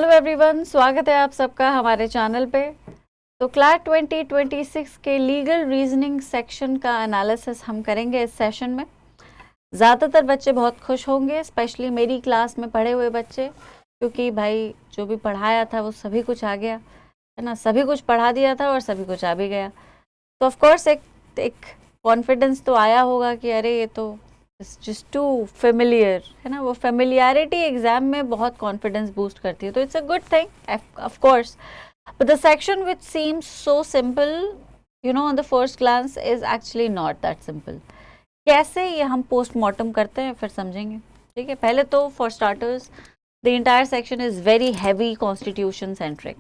Hello everyone, स्वागत है आप सबका हमारे चैनल पे। तो क्लास 2026 के लीगल रीजनिंग सेक्शन का एनालिसिस हम करेंगे इस सेशन में। ज़्यादातर बच्चे बहुत खुश होंगे, स्पेशली मेरी क्लास में पढ़े हुए बच्चे, क्योंकि भाई जो भी पढ़ाया था वो सभी कुछ आ गया है ना, सभी कुछ पढ़ा दिया था और सभी कुछ आ भी गया। तो ऑफ कोर्स एक कॉन्फिडेंस तो आया होगा कि अरे ये तो जस्ट टू फेमिलियर है ना। वो फेमिलियरिटी एग्जाम में बहुत कॉन्फिडेंस बूस्ट करती है, तो it's a good thing of course. But the section which seems so simple on the first glance is actually not that simple. कैसे, ये हम पोस्टमार्टम करते हैं फिर समझेंगे। ठीक है, पहले तो for starters the entire section is very heavy constitution centric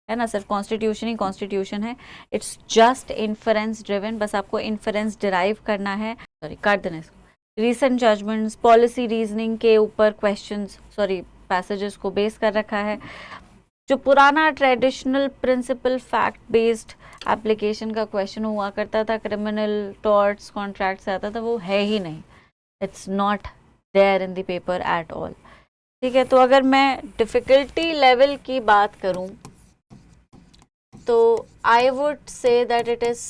है ना। सिर्फ कॉन्स्टिट्यूशन ही कॉन्स्टिट्यूशन है, इट्स जस्ट इन्फरेंस ड्रिवन। बस आपको इन्फरेंस डिराइव करना है, सॉरी काट देना इसको। रीसेंट जजमेंट्स, पॉलिसी रीजनिंग के ऊपर क्वेश्चंस, सॉरी पैसेजेस को बेस कर रखा है। जो पुराना traditional principle fact based application का क्वेश्चन हुआ करता था, क्रिमिनल टॉर्ट्स कॉन्ट्रैक्ट से आता था, वो है ही नहीं। It's not there in the paper at all. ठीक है, तो अगर मैं डिफ़िकल्टी लेवल की बात करूं तो I would say that it is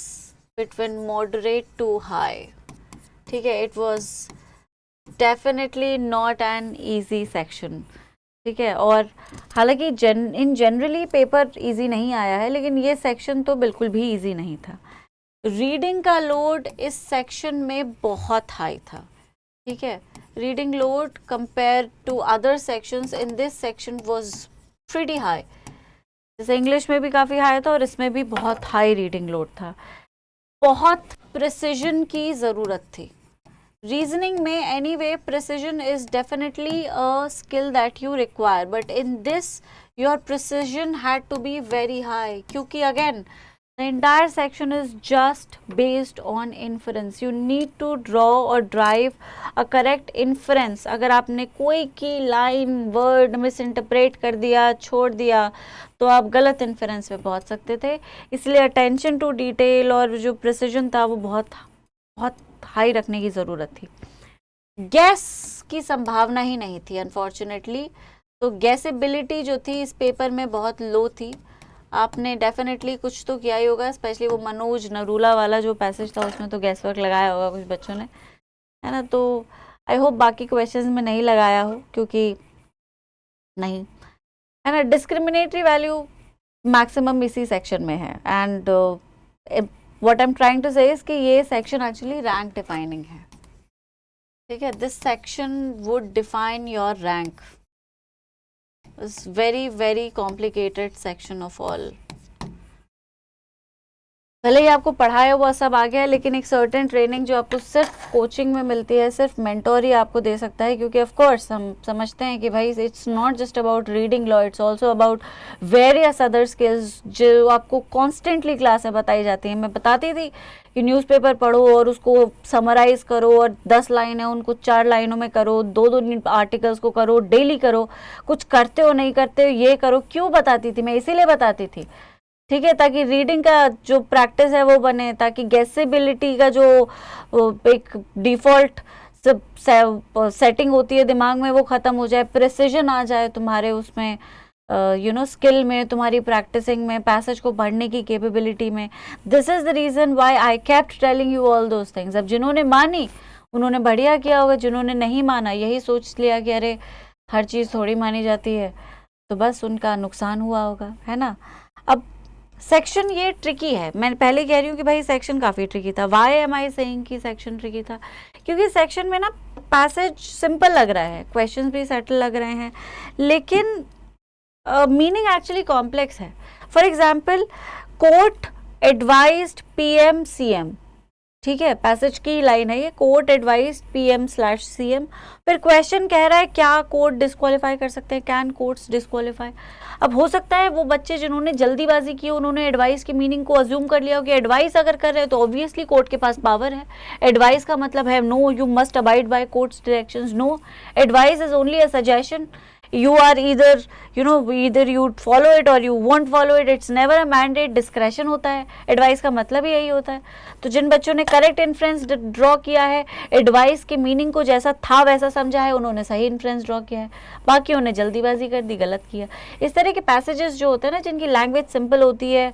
between moderate to high. ठीक है, it was definitely not an easy section. ठीक है, और हालांकि इन जनरली पेपर इजी नहीं आया है, लेकिन ये सेक्शन तो बिल्कुल भी इजी नहीं था। रीडिंग का लोड इस सेक्शन में बहुत हाई था। ठीक है, reading load compare to other sections in this section was pretty high. जैसे इंग्लिश में भी काफ़ी हाई था और इसमें भी बहुत हाई रीडिंग लोड था। बहुत प्रिसिजन की ज़रूरत थी। रीजनिंग में anyway precision is definitely a skill that you require, but in this your precision had to be very high, क्योंकि again the entire section is just based on inference. You need to draw और drive a correct inference. अगर आपने कोई की line word miss interpret कर दिया, छोड़ दिया, तो आप गलत इन्फरेंस पे पहुंच सकते थे। इसलिए अटेंशन टू डिटेल और जो प्रिसिजन था वो बहुत बहुत हाई रखने की ज़रूरत थी। गैस की संभावना ही नहीं थी अनफॉर्चुनेटली। तो गैसेबिलिटी जो थी इस पेपर में बहुत लो थी। आपने डेफिनेटली कुछ तो किया ही होगा, स्पेशली वो मनोज नरूला वाला जो पैसेज था उसमें तो गैस वर्क लगाया होगा कुछ बच्चों ने, है ना। तो आई होप बाकी क्वेश्चंस में नहीं लगाया हो, क्योंकि नहीं है ना। डिस्क्रिमिनेटरी वैल्यू मैक्सिमम इसी सेक्शन में है। And what I am trying to say is कि ये सेक्शन एक्चुअली रैंक डिफाइनिंग है। ठीक है, this section would define your rank. It's very very complicated section of all. भले ही आपको पढ़ाया हुआ सब आ गया है, लेकिन एक सर्टेन ट्रेनिंग जो आपको सिर्फ कोचिंग में मिलती है, सिर्फ मेंटोर ही आपको दे सकता है। क्योंकि ऑफ कोर्स हम समझते हैं कि भाई it's not just about reading law, it's also about various other skills जो आपको कॉन्स्टेंटली क्लास में बताई जाती है। मैं बताती थी कि न्यूज़पेपर पढ़ो और उसको समराइज करो, और 10 लाइन है उनको 4 लाइनों में करो, 2-2 आर्टिकल्स को करो, डेली करो। कुछ करते हो नहीं करते हो ये करो। क्यों बताती थी मैं? इसीलिए बताती थी, ठीक है, ताकि रीडिंग का जो प्रैक्टिस है वो बने, ताकि गैसेबिलिटी का जो एक डिफ़ॉल्ट सेटिंग होती है दिमाग में वो ख़त्म हो जाए, प्रिसिजन आ जाए तुम्हारे उसमें, स्किल में, तुम्हारी प्रैक्टिसिंग में, पैसेज को पढ़ने की कैपेबिलिटी में। This is the reason why I kept telling you all those things. अब जिन्होंने मानी उन्होंने बढ़िया किया होगा, जिन्होंने नहीं माना यही सोच लिया कि अरे हर चीज़ थोड़ी मानी जाती है, तो बस उनका नुकसान हुआ होगा, है ना। अब सेक्शन ये ट्रिकी है। मैं पहले कह रही हूँ कि भाई सेक्शन काफ़ी ट्रिकी था। वाई एम आई सेइंग कि सेक्शन ट्रिकी था? क्योंकि सेक्शन में ना पैसेज सिंपल लग रहा है, क्वेश्चंस भी सेटल लग रहे हैं, लेकिन मीनिंग एक्चुअली कॉम्प्लेक्स है। For example, court advised PM CM, ठीक है, पैसेज की लाइन है ये, कोर्ट एडवाइज्ड PM/CM। फिर क्वेश्चन कह रहा है क्या कोर्ट डिस्क्वालीफाई कर सकते हैं, कैन कोर्ट्स डिस्क्वालीफाई। अब हो सकता है वो बच्चे जिन्होंने जल्दीबाजी की, उन्होंने एडवाइस की मीनिंग को अज्यूम कर लिया हो कि एडवाइस अगर कर रहे हैं तो ऑब्वियसली कोर्ट के पास पावर है। एडवाइस का मतलब है no, you must abide by courts directions. No, advice is only a suggestion. You are either either you follow it or you won't follow it. It's never a mandate. Discretion होता है, advice का मतलब ही यही होता है. तो जिन बच्चों ने करेक्ट इन्फ्रेंस ड्रॉ किया है, एडवाइस के मीनिंग को जैसा था वैसा समझा है, उन्होंने सही इन्फ्रेंस ड्रॉ किया है. बाकियों ने जल्दीबाजी कर दी, गलत किया. इस तरह के पैसेजेस जो होते हैं ना, जिनकी लैंग्वेज सिंपल होती है,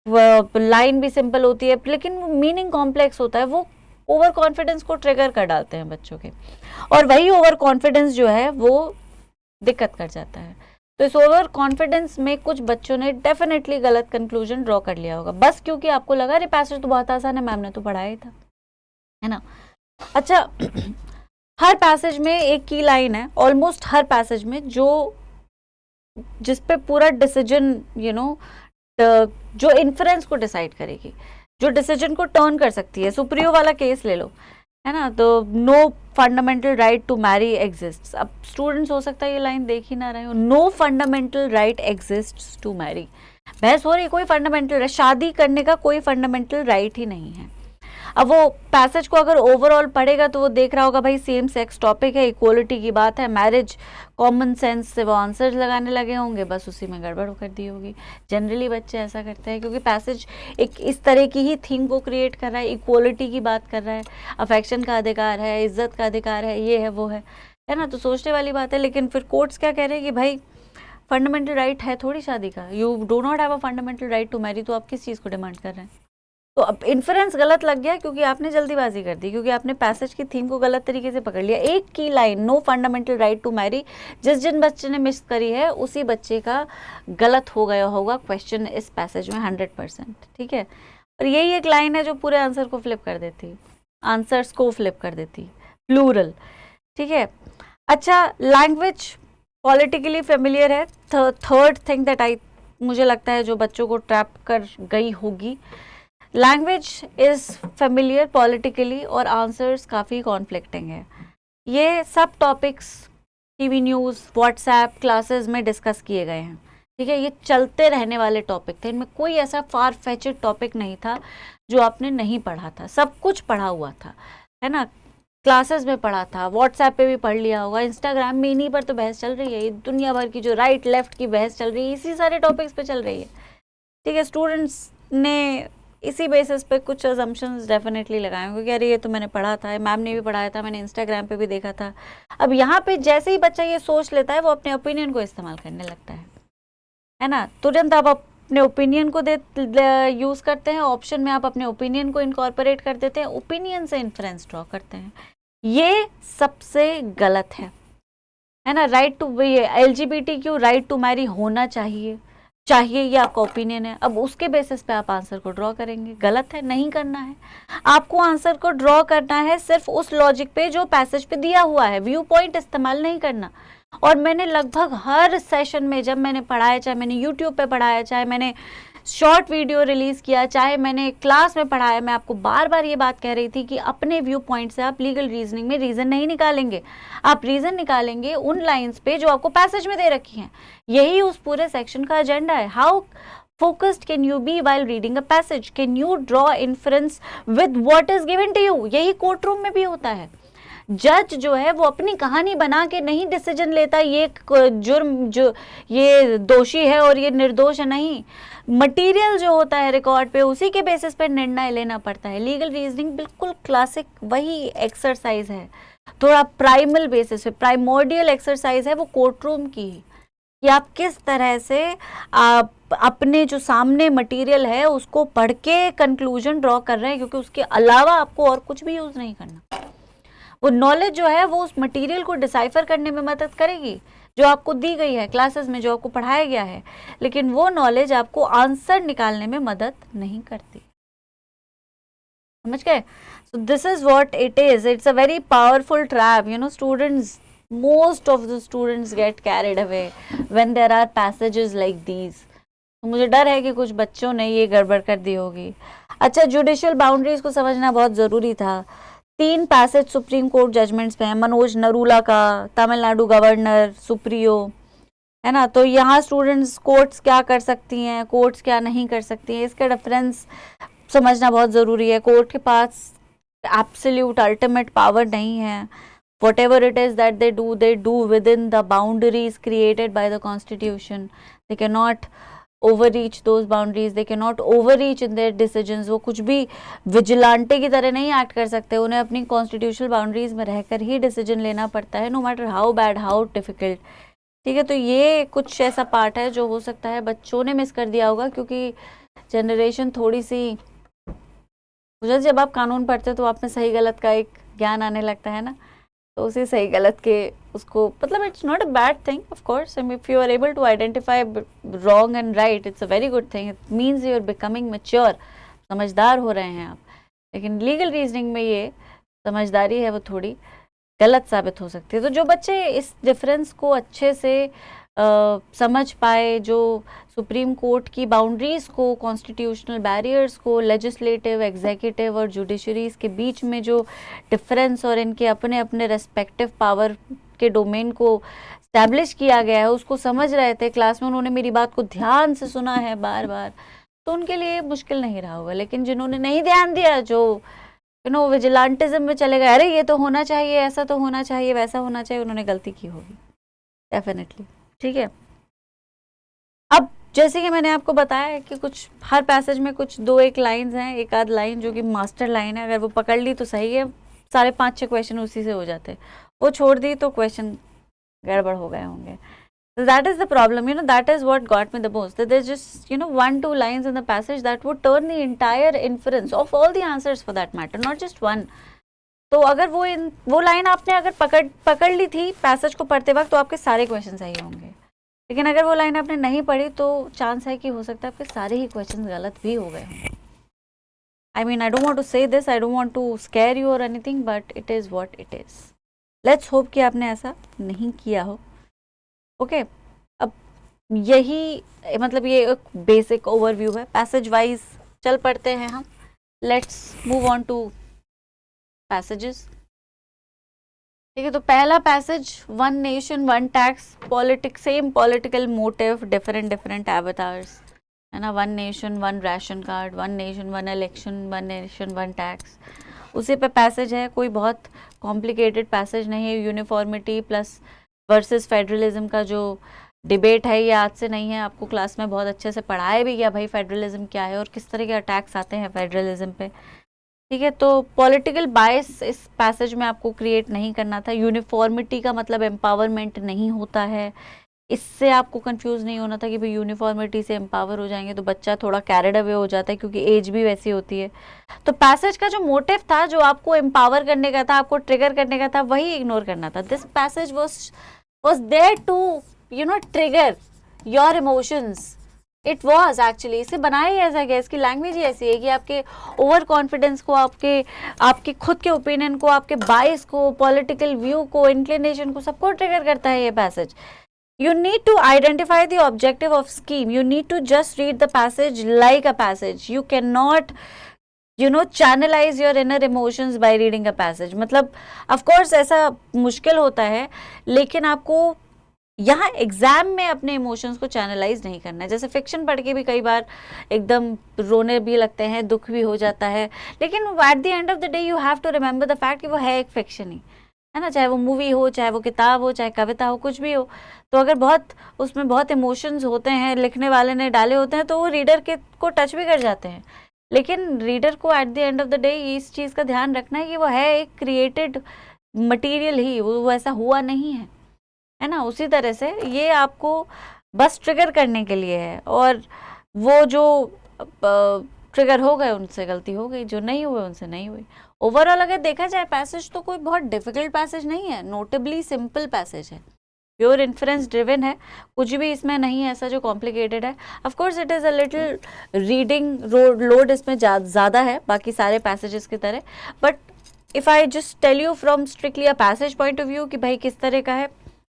लाइन भी सिंपल होती है, लेकिन मीनिंग कॉम्प्लेक्स होता है, वो ओवर कॉन्फिडेंस को ट्रिगर कर डालते हैं बच्चों के. और वही ओवर कॉन्फिडेंस जो है वो दिक्कत कर जाता है. तो इस ओवर कॉन्फिडेंस में कुछ बच्चों ने डेफिनेटली गलत कंक्लूजन ड्रॉ कर लिया होगा, बस क्योंकि आपको लगा अरे पैसेज तो बहुत आसान है, मैम ने तो पढ़ाया ही था, है ना. अच्छा, हर पैसेज में एक की लाइन है, ऑलमोस्ट हर पैसेज में, जिस पे पूरा डिसीजन जो इन्फ्रेंस को डिसाइड करेगी, जो डिसीजन को टर्न कर सकती है. सुप्रियो वाला केस ले लो, है ना. तो no fundamental right to marry exists. अब स्टूडेंट्स हो सकता है ये लाइन देख ही ना रहे हो. No fundamental right exists to marry. बहस हो रही, कोई फंडामेंटल, शादी करने का कोई फंडामेंटल राइट ही नहीं है. अब वो पैसेज को अगर ओवरऑल पढ़ेगा तो वो देख रहा होगा भाई सेम सेक्स टॉपिक है, इक्वलिटी की बात है, मैरिज, कॉमन सेंस से वो आंसर्स लगाने लगे होंगे, बस उसी में गड़बड़ कर दी होगी. जनरली बच्चे ऐसा करते हैं क्योंकि पैसेज एक इस तरह की ही थीम को क्रिएट कर रहा है, इक्वलिटी की बात कर रहा है, अफेक्शन का अधिकार है, इज्जत का अधिकार है, ये है वो है ना. तो सोचने वाली बात है. लेकिन फिर कोर्ट्स क्या कह रहे हैं कि भाई फंडामेंटल राइट है थोड़ी शादी का, you do not have a fundamental right to marry. तो आप किस चीज़ को डिमांड कर रहे हैं? तो अब इन्फ्रेंस गलत लग गया क्योंकि आपने जल्दीबाजी कर दी, क्योंकि आपने पैसेज की थीम को गलत तरीके से पकड़ लिया. एक की line, no fundamental right to marry, जिन बच्चे ने मिस करी है उसी बच्चे का गलत हो गया होगा क्वेश्चन इस पैसेज में 100%. ठीक है. और यही एक लाइन है जो पूरे आंसर को फ्लिप कर देती, आंसर्स को फ्लिप कर देती, प्लूरल. ठीक है. अच्छा, लैंग्वेज पॉलिटिकली फेमिलियर है. थर्ड थिंग दैट मुझे लगता है जो बच्चों को ट्रैप कर गई होगी, लैंग्वेज इज़ फेमिलियर पॉलिटिकली और आंसर्स काफ़ी कॉन्फ्लिक्टिंग है. ये सब topics TV news, WhatsApp, classes में डिस्कस किए गए हैं. ठीक है. ये चलते रहने वाले टॉपिक थे, इनमें कोई ऐसा फार फेचड टॉपिक नहीं था जो आपने नहीं पढ़ा था. सब कुछ पढ़ा हुआ था, है ना. क्लासेस में पढ़ा था, व्हाट्सएप पे भी पढ़ लिया होगा, इंस्टाग्राम में इन्हीं पर तो बहस चल रही है. ये दुनिया भर की जो राइट लेफ्ट की बहस चल रही है इसी सारे टॉपिक्स पे चल रही है. ठीक है. स्टूडेंट्स ने इसी बेसिस पे कुछ अजम्पशंस डेफिनेटली लगाए होंगे कि अरे ये तो मैंने पढ़ा था, मैम ने भी पढ़ाया था, मैंने इंस्टाग्राम पे भी देखा था. अब यहाँ पे जैसे ही बच्चा ये सोच लेता है वो अपने ओपिनियन को इस्तेमाल करने लगता है ना. तुरंत आप अपने ओपिनियन को यूज़ करते हैं, ऑप्शन में आप अपने ओपिनियन को इनकॉर्पोरेट कर देते हैं, ओपिनियन से इन्फ्रेंस ड्रॉ करते हैं. ये सबसे गलत है ना. Right to LGBTQ right to marry होना चाहिए, ये आपका ओपिनियन है. अब उसके बेसिस पे आप आंसर को ड्रॉ करेंगे, गलत है, नहीं करना है. आपको आंसर को ड्रॉ करना है सिर्फ उस लॉजिक पे जो पैसेज पे दिया हुआ है, व्यू पॉइंट इस्तेमाल नहीं करना. और मैंने लगभग हर सेशन में जब मैंने पढ़ाया, चाहे मैंने यूट्यूब पे पढ़ाया, चाहे मैंने शॉर्ट वीडियो रिलीज़ किया, चाहे मैंने क्लास में पढ़ाया, मैं आपको बार बार ये बात कह रही थी कि अपने व्यू पॉइंट से आप लीगल रीजनिंग में रीज़न नहीं निकालेंगे, आप रीज़न निकालेंगे उन लाइंस पे जो आपको पैसेज में दे रखी हैं. यही उस पूरे सेक्शन का एजेंडा है. How focused can you be while reading a passage, can you draw inference with what is given to you. यही कोर्ट रूम में भी होता है. जज जो है वो अपनी कहानी बना के नहीं डिसीजन लेता ये जुर्म, जो ये दोषी है और ये निर्दोष है, नहीं. मटेरियल जो होता है रिकॉर्ड पे, उसी के बेसिस पे निर्णय लेना पड़ता है. लीगल रीजनिंग बिल्कुल क्लासिक वही एक्सरसाइज है, थोड़ा प्राइमल बेसिस पे, प्राइमोर्डियल एक्सरसाइज है वो कोर्ट रूम की, कि आप किस तरह से आप अपने जो सामने मटेरियल है उसको पढ़ के कंक्लूजन ड्रॉ कर रहे हैं, क्योंकि उसके अलावा आपको और कुछ भी यूज़ नहीं करना. वो नॉलेज जो है वो उस मटेरियल को डिसाइफर करने में मदद करेगी जो आपको दी गई है क्लासेस में, जो आपको पढ़ाया गया है, लेकिन वो नॉलेज आपको आंसर निकालने में मदद नहीं करती. समझ गए? So this is what it is. It's a very powerful trap. You know, students, most of the students get carried away when there are passages like these. तो मुझे डर है कि कुछ बच्चों ने ये गड़बड़ कर दी होगी. अच्छा, जुडिशियल बाउंड्रीज को समझना बहुत ज़रूरी था. 3 पैसेज सुप्रीम कोर्ट जजमेंट्स पे हैं, मनोज नरूला का, तमिलनाडु गवर्नर, सुप्रियो, है ना. तो यहाँ स्टूडेंट्स कोर्ट्स क्या कर सकती हैं, कोर्ट्स क्या नहीं कर सकती हैं, इसका डिफरेंस समझना बहुत ज़रूरी है. कोर्ट के पास एब्सोल्यूट अल्टीमेट पावर नहीं है. whatever it is that they do within the boundaries created by the constitution. They cannot overreach those boundaries, they cannot overreach in their decisions. वो कुछ भी विजिलेंटे की तरह नहीं एक्ट कर सकते, उन्हें अपनी कॉन्स्टिट्यूशनल बाउंड्रीज में रहकर ही डिसीजन लेना पड़ता है, no matter how bad how difficult. ठीक है, तो ये कुछ ऐसा पार्ट है जो हो सकता है बच्चों ने मिस कर दिया होगा, क्योंकि जनरेशन थोड़ी सी, जब आप कानून पढ़ते हो तो आप में सही गलत का एक ज्ञान आने लगता है ना, तो उसी सही गलत के उसको, मतलब it's not a bad thing of course, if you are able to identify wrong and right, it's a very good thing, it means you are becoming mature, समझदार हो रहे हैं आप। लेकिन लीगल रीजनिंग में ये समझदारी है वो थोड़ी गलत साबित हो सकती है। तो जो बच्चे इस डिफरेंस को अच्छे से समझ पाए, जो सुप्रीम कोर्ट की बाउंड्रीज को, कॉन्स्टिट्यूशनल बैरियर्स को, लेजिस्लेटिव, एग्जीक्यूटिव और जुडिशरीज के बीच में जो डिफरेंस और इनके अपने अपने रेस्पेक्टिव पावर के डोमेन को स्टैब्लिश किया गया है, उसको समझ रहे थे क्लास में, उन्होंने मेरी बात को ध्यान से सुना है बार बार, तो उनके लिए मुश्किल नहीं रहा होगा। लेकिन जिन्होंने नहीं ध्यान दिया, जो विजिलेंटिज्म में चले गए, अरे ये तो होना चाहिए, ऐसा तो होना चाहिए, वैसा होना चाहिए, उन्होंने गलती की होगी डेफिनेटली। ठीक है, अब जैसे कि मैंने आपको बताया है कि कुछ हर पैसेज में कुछ 2-1 लाइंस हैं, एक आध लाइन जो कि मास्टर लाइन है, अगर वो पकड़ ली तो सही है, सारे 5-6 क्वेश्चन उसी से हो जाते, वो छोड़ दी तो क्वेश्चन गड़बड़ हो गए होंगे। So that is the problem, that is what got me the most, that there's just 1-2 lines in the passage that would turn the entire inference of all the answers for that matter, not just one. तो अगर वो line आपने अगर पकड़ ली थी passage को पढ़ते वक्त, तो आपके सारे क्वेश्चन सही होंगे। लेकिन अगर वो लाइन आपने नहीं पढ़ी तो चांस है कि हो सकता है आपके सारे ही क्वेश्चन गलत भी हो गए होंगे। I mean, I don't want to say this, I don't want to scare you or anything, but it is what it is. Let's hope कि आपने ऐसा नहीं किया हो। ओके, अब यही मतलब ये एक बेसिक ओवरव्यू है, पैसेज वाइज चल पड़ते हैं हम। Let's move on to passages. ठीक है, तो पहला passage, one nation one tax, politics, same political motive, different avatars, है ना। One nation one ration card, one nation one election, one nation one tax, उसी पे पैसेज है, कोई बहुत कॉम्प्लिकेटेड पैसेज नहीं है। यूनिफॉर्मिटी प्लस वर्सेस फेडरलिज्म का जो डिबेट है ये आज से नहीं है, आपको क्लास में बहुत अच्छे से पढ़ाया भी गया भाई फेडरलिज्म क्या है और किस तरह के अटैक्स आते हैं फेडरलिज्म पे। ठीक है, तो पॉलिटिकल बायस इस पैसेज में आपको क्रिएट नहीं करना था। यूनिफॉर्मिटी का मतलब एम्पावरमेंट नहीं होता है, इससे आपको कंफ्यूज नहीं होना था कि भाई यूनिफॉर्मिटी से एम्पावर हो जाएंगे तो बच्चा थोड़ा कैरिड अवे हो जाता है, क्योंकि एज भी वैसी होती है। तो पैसेज का जो मोटिव था, जो आपको एम्पावर करने का था, आपको ट्रिगर करने का था, वही इग्नोर करना था। This passage was there to trigger your emotions. It was actually, इसे बनाया ही ऐसा गया, इसकी लैंग्वेज ही ऐसी है कि आपके ओवर कॉन्फिडेंस को, आपके खुद के ओपिनियन को, आपके बाइस को, पॉलिटिकल व्यू को, इंक्लिनेशन को, सबको ट्रिगर करता है ये passage. You need to identify the objective of scheme. You need to just read the passage like a passage. You cannot channelize your inner emotions by reading a passage. मतलब of course ऐसा मुश्किल होता है, लेकिन आपको यहाँ exam में अपने इमोशंस को चैनलाइज नहीं करना है। जैसे फिक्शन पढ़ के भी कई बार एकदम रोने भी लगते हैं, दुख भी हो जाता है, लेकिन at the end of the day you have to remember the fact कि वो है एक फिक्शन ही, है ना। चाहे वो मूवी हो, चाहे वो किताब हो, चाहे कविता हो, कुछ भी हो, तो अगर उसमें बहुत इमोशंस होते हैं, लिखने वाले ने डाले होते हैं, तो वो रीडर को टच भी कर जाते हैं। लेकिन रीडर को eight the end of the day इस चीज़ का ध्यान रखना है कि वो है एक क्रिएटेड मटेरियल ही, वो ऐसा हुआ नहीं है ना। उसी तरह से ये आपको बस ट्रिगर करने के लिए है, और वो जो ट्रिगर हो गए उनसे गलती हो गई, जो नहीं हुए उनसे नहीं हुई। ओवरऑल अगर देखा जाए पैसेज तो कोई बहुत डिफिकल्ट पैसेज नहीं है, नोटेबली सिंपल पैसेज है, प्योर इन्फ्रेंस ड्रिवन है, कुछ भी इसमें नहीं है ऐसा जो कॉम्प्लिकेटेड है। Of course it is a little reading load इसमें ज़्यादा है बाकी सारे पैसेजेस की तरह, but if I just tell you from strictly a passage point of view कि भाई किस तरह का है,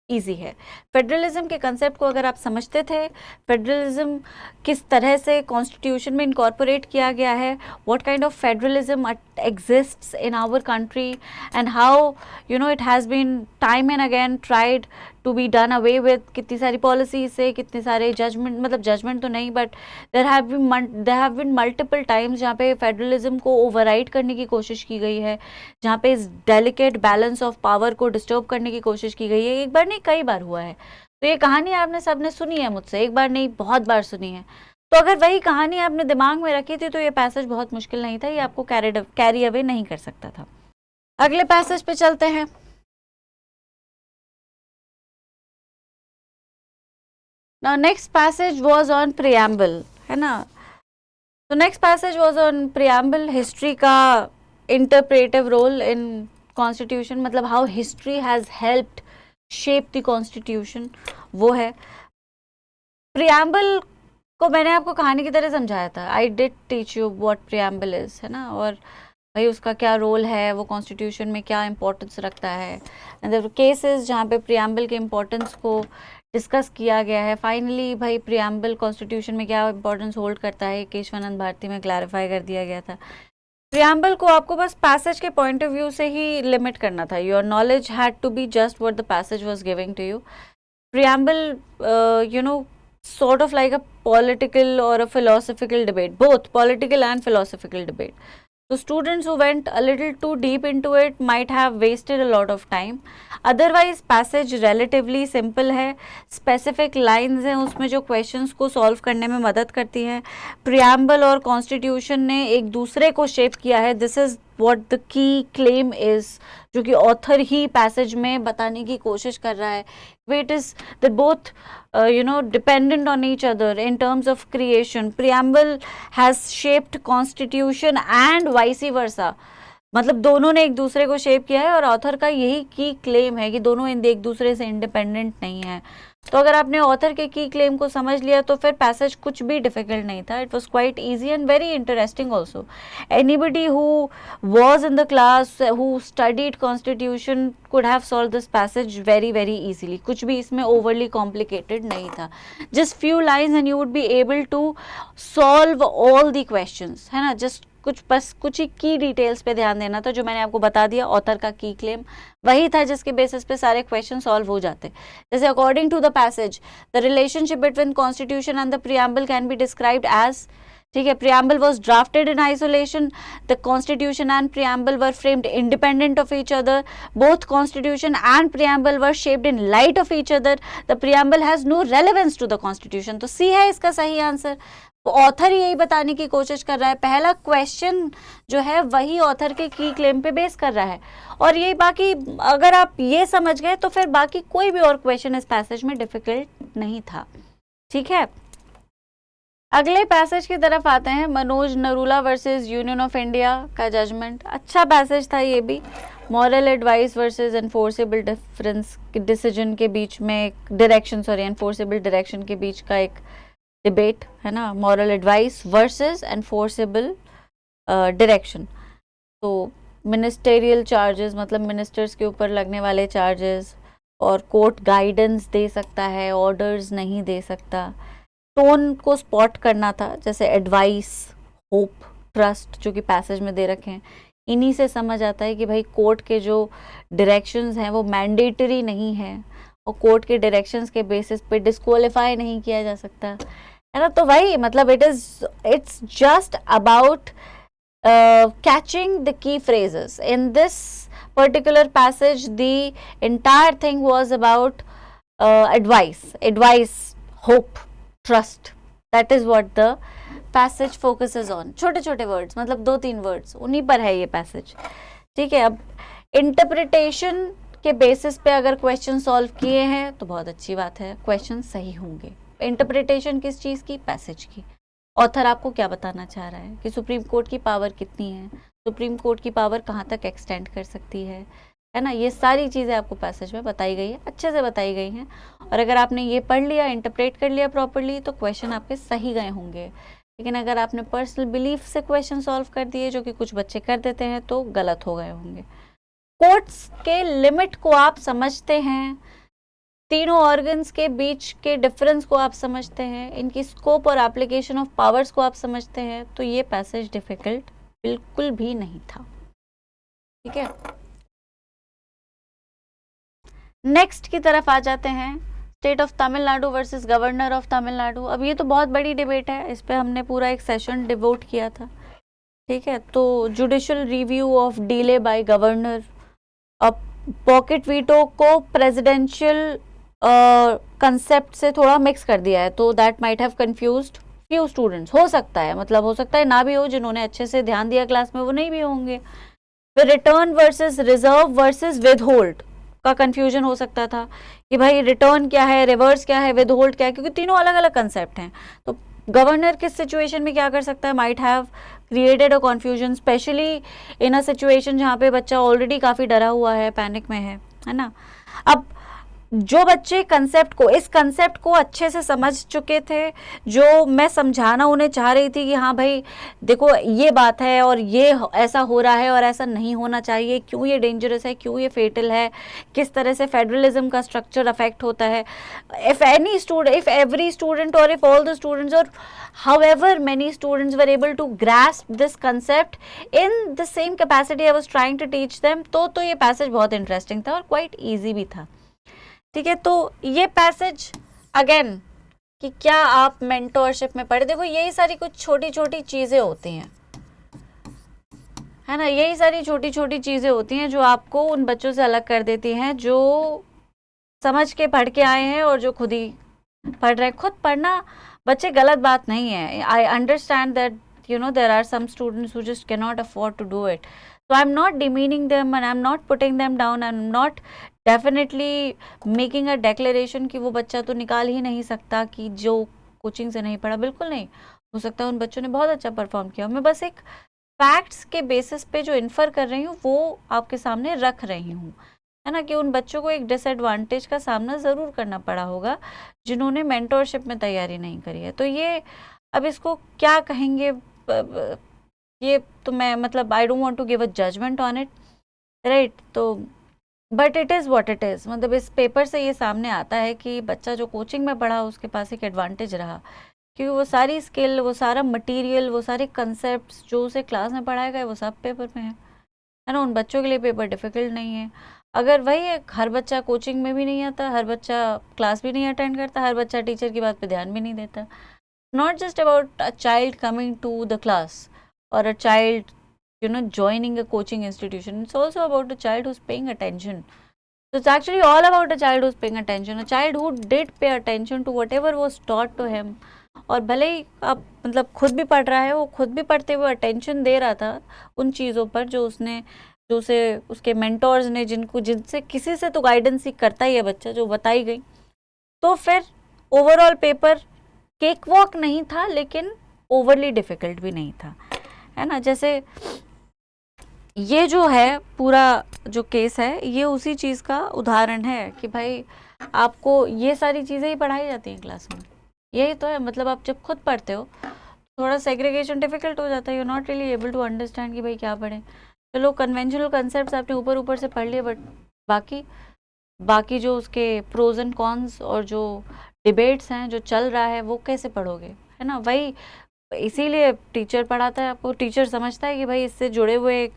ईजी है। फेडरलिज्म के कंसेप्ट को अगर आप समझते थे, फेडरलिज्म किस तरह से कॉन्स्टिट्यूशन में इनकॉर्पोरेट किया गया है, what kind of federalism exists in our country and how it has been time and again tried to be done away with, कितनी सारी पॉलिसी से, कितने सारे जजमेंट, मतलब जजमेंट तो नहीं but there have been multiple times जहाँ पे फेडरलिज्म को ओवरराइड करने की कोशिश की गई है, जहाँ पे इस डेलिकेट बैलेंस ऑफ पावर को डिस्टर्ब करने की कोशिश की गई है। एक बार नहीं कई बार हुआ है। तो ये कहानी आपने सबने सुनी है मुझसे, एक बार नहीं बहुत बार सुनी है। तो अगर वही कहानी आपने दिमाग में रखी थी तो ये पैसेज बहुत मुश्किल नहीं था, ये आपको कैरी अवे नहीं कर सकता था। अगले पैसेज पे चलते हैं। Now next passage was on preamble, है ना। तो next passage was on preamble, history का interpretive role in constitution, मतलब how history has helped shape the constitution, वो है। preamble को मैंने आपको कहानी की तरह समझाया था, I did teach you what preamble is, है ना, और भाई उसका क्या रोल है, वो कॉन्स्टिट्यूशन में क्या इंपॉर्टेंस रखता है, एंड केसेस जहाँ पे प्रियम्बल के इम्पोर्टेंस को डिस्कस किया गया है। फाइनली भाई प्रियम्बल कॉन्स्टिट्यूशन में क्या इंपॉर्टेंस होल्ड करता है, केशवानंद भारती में क्लैरिफाई कर दिया गया था। प्रियम्बल को आपको बस पैसेज के पॉइंट ऑफ व्यू से ही लिमिट करना था। Your knowledge had to be just what the passage was giving to you. Preamble you know sort of like a political or a philosophical debate, both political and philosophical debate. So students who went a little too deep into it might have wasted a lot of time. Otherwise passage relatively simple है, specific lines हैं उसमें जो questions को solve करने में मदद करती हैं। preamble और constitution ने एक दूसरे को shape किया है। This is what the key claim is, जो कि author ही passage में बताने की कोशिश कर रहा है। It is that both dependent on each other in terms of creation. Preamble has shaped constitution and vice versa. मतलब दोनों ने एक दूसरे को शेप किया है और ऑथर का यही की क्लेम है कि दोनों एक दूसरे से इंडिपेंडेंट नहीं है। तो अगर आपने ऑथर के की क्लेम को समझ लिया तो फिर पैसेज कुछ भी डिफिकल्ट नहीं था। It was quite easy and very interesting also. Anybody who was in the class who studied constitution could have solve this passage very very easily. कुछ भी इसमें ओवरली कॉम्प्लिकेटेड नहीं था। Just few lines and you would be able to solve all the questions, है ना। Just कुछ ही की details पे ध्यान देना था, जो मैंने आपको बता दिया। ऑथर का की क्लेम वही था जिसके बेसिस पे सारे क्वेश्चन सॉल्व हो जाते। जैसे according to the passage the relationship between constitution and the preamble can be described as, ठीक है, preamble was drafted in isolation, the constitution and preamble were framed independent of each other, both constitution and preamble were shaped in light of each other, the preamble has no relevance to the constitution। तो सी है इसका सही answer. तो author यही बताने की कोशिश कर रहा है, पहला क्वेश्चन जो है वही ऑथर के की क्लेम पे बेस कर रहा है। और ये बाकी अगर आप ये समझ गए तो फिर बाकी कोई भी और क्वेश्चन इस पैसेज में डिफिकल्ट नहीं था, ठीक है। अगले पैसेज की तरफ आते हैं। Manoj Narula versus union of India का जजमेंट। अच्छा पैसेज था ये भी। Moral advice versus enforceable decision के बीच में एक डायरेक्शन, एनफोर्सेबल डायरेक्शन के बीच का एक डिबेट है ना। Moral advice versus enforceable direction. तो मिनिस्टेरियल चार्जेस, मतलब मिनिस्टर्स के ऊपर लगने वाले चार्जेस, और कोर्ट गाइडेंस दे सकता है, ऑर्डर्स नहीं दे सकता। टोन को स्पॉट करना था, जैसे एडवाइस, होप, ट्रस्ट जो कि पैसेज में दे रखे हैं। इन्हीं से समझ आता है कि भाई कोर्ट के जो डायरेक्शंस हैं वो मैंडेटरी नहीं है और कोर्ट के डायरेक्शंस के बेसिस पे डिस्क्वालीफाई नहीं किया जा सकता, है ना। तो भाई मतलब it's just about catching the key phrases in this particular passage. The entire thing was about advice, hope, trust. That is what the passage focuses on. छोटे छोटे वर्ड्स, मतलब 2-3 वर्ड्स, उन्हीं पर है ये पैसेज, ठीक है। अब इंटरप्रिटेशन के बेसिस पे अगर क्वेश्चन सॉल्व किए हैं तो बहुत अच्छी बात है, क्वेश्चन सही होंगे। इंटरप्रिटेशन किस चीज़ की? पैसेज की। ऑथर आपको क्या बताना चाह रहा है कि सुप्रीम कोर्ट की पावर कितनी है, सुप्रीम कोर्ट की पावर कहाँ तक एक्सटेंड कर सकती है ना। ये सारी चीज़ें आपको पैसेज में बताई गई है, अच्छे से बताई गई हैं। और अगर आपने ये पढ़ लिया, इंटरप्रेट कर लिया प्रॉपरली, तो क्वेश्चन आपके सही गए होंगे। लेकिन अगर आपने पर्सनल बिलीफ से क्वेश्चन सॉल्व कर दिए, जो कि कुछ बच्चे कर देते हैं, तो गलत हो गए होंगे। कोर्ट्स के लिमिट को आप समझते हैं, तीनों ऑर्गन्स के बीच के डिफरेंस को आप समझते हैं, इनकी स्कोप और एप्लीकेशन ऑफ पावर्स को आप समझते हैं, तो ये पैसेज डिफिकल्ट बिल्कुल भी नहीं था, ठीक है। नेक्स्ट की तरफ आ जाते हैं, state of Tamil Nadu versus governor of Tamil Nadu. अब ये तो बहुत बड़ी डिबेट है, इस पे हमने पूरा एक सेशन डिवोट किया था, ठीक है। तो judicial review of delay by governor, अब पॉकेट वीटो को प्रेसिडेंशियल कंसेप्ट से थोड़ा मिक्स कर दिया है, तो that might have confused few students, हो सकता है, मतलब हो सकता है ना भी हो, जिन्होंने अच्छे से ध्यान दिया क्लास में वो नहीं भी होंगे। फिर return versus reserve versus with hold का कंफ्यूजन हो सकता था कि भाई रिटर्न क्या है, रिवर्स क्या है, विद होल्ड क्या है, क्योंकि तीनों अलग अलग कंसेप्ट हैं। तो गवर्नर किस सिचुएशन में क्या कर सकता है, might have created a confusion, specially in a situation जहाँ पे बच्चा ऑलरेडी काफ़ी डरा हुआ है, पैनिक में है ना। अब जो बच्चे कंसेप्ट को, इस कंसेप्ट को अच्छे से समझ चुके थे, जो मैं समझाना उन्हें चाह रही थी कि हाँ भाई देखो ये बात है और ये ऐसा हो रहा है और ऐसा नहीं होना चाहिए, क्यों ये डेंजरस है, क्यों ये फेटल है, किस तरह से फेडरलिज्म का स्ट्रक्चर अफेक्ट होता है। If any student, if every student और इफ ऑल द स्टूडेंट्स और however many students were able to grasp this concept in the same capacity I was trying to teach them, तो ये passage बहुत interesting था और quite easy भी था, ठीक है। तो ये पैसेज अगेन कि क्या आप मेंटोरशिप में पढ़े, देखो यही सारी कुछ छोटी छोटी चीज़ें होती हैं, है ना, यही सारी छोटी छोटी चीज़ें होती हैं जो आपको उन बच्चों से अलग कर देती हैं जो समझ के पढ़ के आए हैं और जो खुद ही पढ़ रहे हैं। खुद पढ़ना बच्चे गलत बात नहीं है, I understand that you know there are some students who just cannot afford to do it, so I'm not demeaning them and I'm not putting them down, I'm not definitely making a declaration कि वो बच्चा तो निकाल ही नहीं सकता कि जो coaching से नहीं पढ़ा, बिल्कुल नहीं, हो सकता है उन बच्चों ने बहुत अच्छा परफॉर्म किया। मैं बस एक फैक्ट्स के बेसिस पे जो इन्फर कर रही हूँ वो आपके सामने रख रही हूँ, है ना, कि उन बच्चों को एक डिसएडवांटेज का सामना ज़रूर करना पड़ा होगा जिन्होंने मेंटोरशिप में तैयारी नहीं करी है। तो ये अब इसको क्या कहेंगे, ये तो मैं मतलब I don't want to give a judgment on it, right. तो but it is what it is, मतलब इस पेपर से ये सामने आता है कि बच्चा जो कोचिंग में पढ़ा उसके पास एक एडवांटेज रहा, क्योंकि वो सारी स्किल, वो सारा मटेरियल, वो सारे कंसेप्ट जो उसे क्लास में पढ़ाया गया वो सब पेपर में है ना। उन बच्चों के लिए पेपर डिफ़िकल्ट नहीं है। अगर वही है, हर बच्चा कोचिंग में भी नहीं आता, हर बच्चा क्लास भी नहीं अटेंड करता, हर बच्चा टीचर की बात पे ध्यान भी नहीं देता, not just about a child coming to the class or a child joining a coaching institution, it's also about a child who's paying attention. So it's actually all about a child who's paying attention, a child who did pay attention to whatever was taught to him, और भले ही आप मतलब खुद भी पढ़ रहा है, वो खुद भी पढ़ते हुए अटेंशन दे रहा था उन चीज़ों पर जो उसने, जो उसे उसके मेंटोर्स ने, जिनसे किसी से तो गाइडेंस ही करता ही है बच्चा, जो बताई गई। तो फिर ओवरऑल पेपर केक वॉक नहीं था लेकिन ओवरली डिफ़िकल्ट भी नहीं था, है ना। जैसे ये जो है पूरा जो केस है ये उसी चीज़ का उदाहरण है कि भाई आपको ये सारी चीज़ें ही पढ़ाई जाती हैं क्लास में, यही तो है। मतलब आप जब खुद पढ़ते हो थोड़ा सेग्रीगेशन डिफिकल्ट हो जाता है, you not really able to understand कि भाई क्या पढ़ें। चलो कन्वेंशनल कंसेप्ट आपने ऊपर ऊपर से पढ़ लिए, बट बाकी जो उसके प्रोज एंड कॉन्स और जो डिबेट्स हैं जो चल रहा है वो कैसे पढ़ोगे, है ना। वही इसीलिए टीचर पढ़ाता है आपको, टीचर समझता है कि भाई इससे जुड़े हुए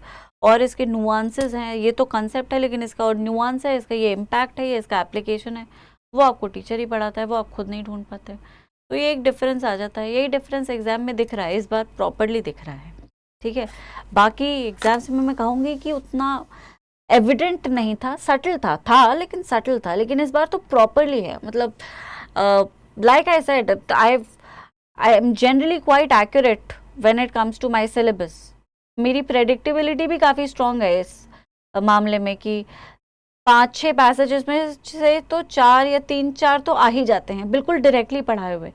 और इसके नुआंसेस हैं, ये तो कंसेप्ट है लेकिन इसका और नुआंस है, इसका ये इम्पैक्ट है, ये इसका एप्लीकेशन है, वो आपको टीचर ही पढ़ाता है, वो आप खुद नहीं ढूंढ पाते। तो ये एक डिफरेंस आ जाता है, यही डिफरेंस एग्जाम में दिख रहा है, इस बार प्रॉपरली दिख रहा है, ठीक है। बाकी एग्जाम्स में मैं कहूँगी कि उतना एविडेंट नहीं था, सटल था लेकिन सटल था, लेकिन इस बार तो प्रॉपरली है। मतलब like I said, I am generally quite accurate when it comes to my syllabus. मेरी प्रेडिक्टेबिलिटी भी काफ़ी स्ट्रॉन्ग है इस मामले में कि 5-6 पैसेजेस में से तो 4 या 3-4 तो आ ही जाते हैं बिल्कुल डायरेक्टली पढ़ाए हुए।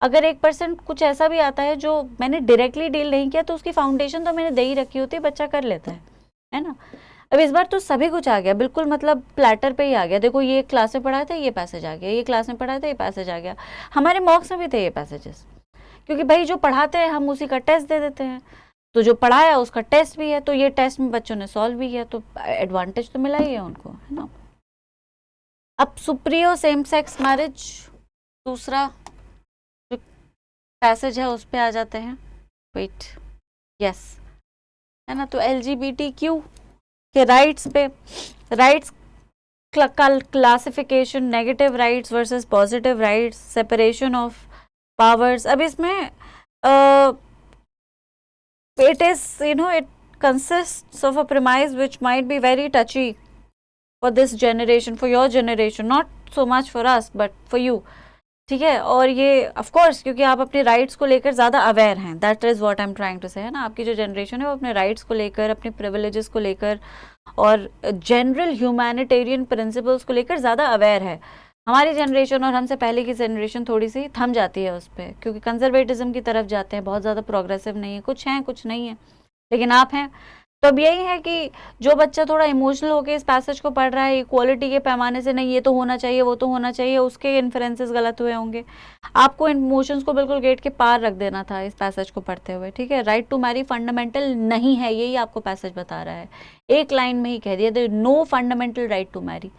अगर 1% कुछ ऐसा भी आता है जो मैंने डायरेक्टली डील नहीं किया तो उसकी फाउंडेशन तो मैंने दे ही रखी होती है, बच्चा कर लेता है ना। अब इस बार तो सभी कुछ आ गया, बिल्कुल मतलब प्लेटर पे ही आ गया। देखो ये क्लास में पढ़ाया था, ये पैसेज आ गया, ये क्लास में पढ़ाया था, ये पैसेज आ गया। हमारे मॉक्स में भी थे ये पैसेजेस, क्योंकि भाई जो पढ़ाते हैं हम उसी का टेस्ट दे देते हैं, तो जो पढ़ाया उसका टेस्ट भी है, तो ये टेस्ट में बच्चों ने सॉल्व भी किया, तो एडवांटेज तो मिला ही है उनको, है ना। अब सुप्रियो सेम सेक्स मैरिज, दूसरा जो पैसेज है उस पे आ जाते हैं। वेट, यस, है ना। तो LGBTQ के राइट्स पे, rights classification, negative rights versus positive rights, separation of powers. अब इसमें it is, it consists of a premise which might be very touchy for this generation, for your generation, not so much for us but for you. ठीक है. और ये of course क्योंकि आप अपने rights को लेकर ज़्यादा अवेयर हैं, that is what I am trying to say, है ना. आपकी जो जनरेशन है वो अपने राइट्स को लेकर, अपने प्रिविलेजेस को लेकर और जनरल ह्यूमैनिटेरियन प्रिंसिपल्स को लेकर ज़्यादा अवेयर है. हमारी जनरेशन और हमसे पहले की जनरेशन थोड़ी सी थम जाती है उस पर, क्योंकि कंजर्वेटिज्म की तरफ जाते हैं, बहुत ज़्यादा प्रोग्रेसिव नहीं है, कुछ हैं कुछ नहीं है, लेकिन आप हैं. तो अब यही है कि जो बच्चा थोड़ा इमोशनल होकर इस पैसेज को पढ़ रहा है, इक्वालिटी के पैमाने से, नहीं ये तो होना चाहिए वो तो होना चाहिए, उसके इन्फ्रेंसेस गलत हुए होंगे. आपको इमोशंस को बिल्कुल गेट के पार रख देना था इस पैसेज को पढ़ते हुए. ठीक है. राइट टू मैरी फंडामेंटल नहीं है, यही आपको पैसेज बता रहा है. एक लाइन में ही कह दिया, there no fundamental right to marry.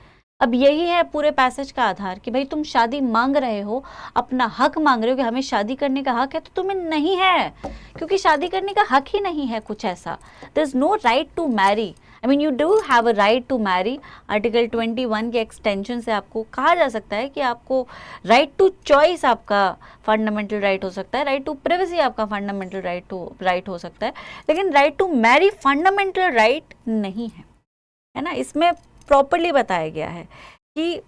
अब यही है पूरे पैसेज का आधार कि भाई तुम शादी मांग रहे हो, अपना हक मांग रहे हो कि हमें शादी करने का हक है, तो तुम्हें नहीं है, क्योंकि शादी करने का हक ही नहीं है कुछ ऐसा. There is no right to marry. I mean you do have a right to marry. Article 21 के एक्सटेंशन से आपको कहा जा सकता है कि आपको राइट टू चॉइस आपका फंडामेंटल राइट हो सकता है, राइट टू प्राइवेसी आपका फंडामेंटल राइट हो सकता है, लेकिन right to marry fundamental right नहीं है ना. इसमें प्रॉपरली बताया गया है कि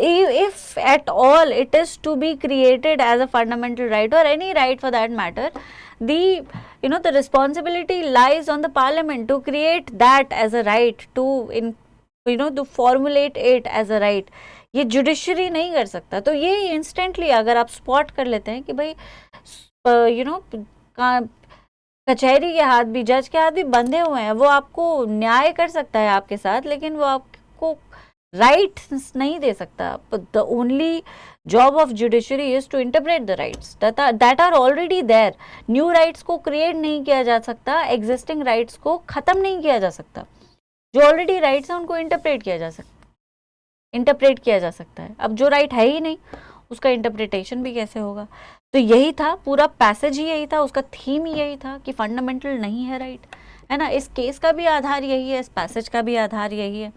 if at all it is to be created as a fundamental right or any right for that matter, the responsibility lies on the parliament to create that as a right, to formulate it as a right. ये judiciary नहीं कर सकता. तो ये instantly अगर आप spot कर लेते हैं कि भाई कचहरी के हाथ भी, जज के हाथ भी बंधे हुए हैं, वो आपको न्याय कर सकता है आपके साथ, लेकिन वो आपको राइट्स नहीं दे सकता. The only job of judiciary is to interpret the rights that are already there. New rights को क्रिएट नहीं किया जा सकता, एग्जिस्टिंग राइट्स को ख़त्म नहीं किया जा सकता. जो ऑलरेडी राइट्स हैं उनको इंटरप्रेट किया जा सकता है. अब जो राइट है ही नहीं उसका इंटरप्रिटेशन भी कैसे होगा. तो यही था पूरा पैसेज ही, यही था उसका थीम ही, यही था कि फंडामेंटल नहीं है राइट, है ना. इस केस का भी आधार यही है, इस पैसेज का भी आधार यही है.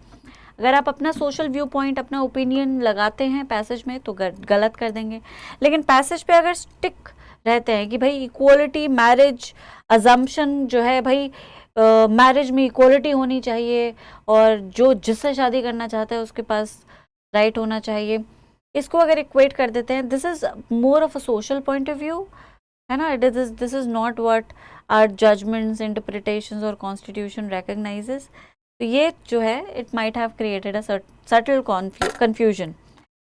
अगर आप अपना सोशल व्यू पॉइंट, अपना ओपिनियन लगाते हैं पैसेज में तो गलत कर देंगे, लेकिन पैसेज पे अगर स्टिक रहते हैं कि भाई इक्वालिटी, मैरिज अजम्पशन जो है भाई, मैरिज में इक्वालिटी होनी चाहिए और जो जिससे शादी करना चाहता है उसके पास राइट होना चाहिए, इसको अगर इक्वेट कर देते हैं, this is more of a social point of view, है ना. This is not what our judgements, interpretations और कॉन्स्टिट्यूशन रिकॉग्नाइजेस. तो ये जो है it might have created a subtle confusion.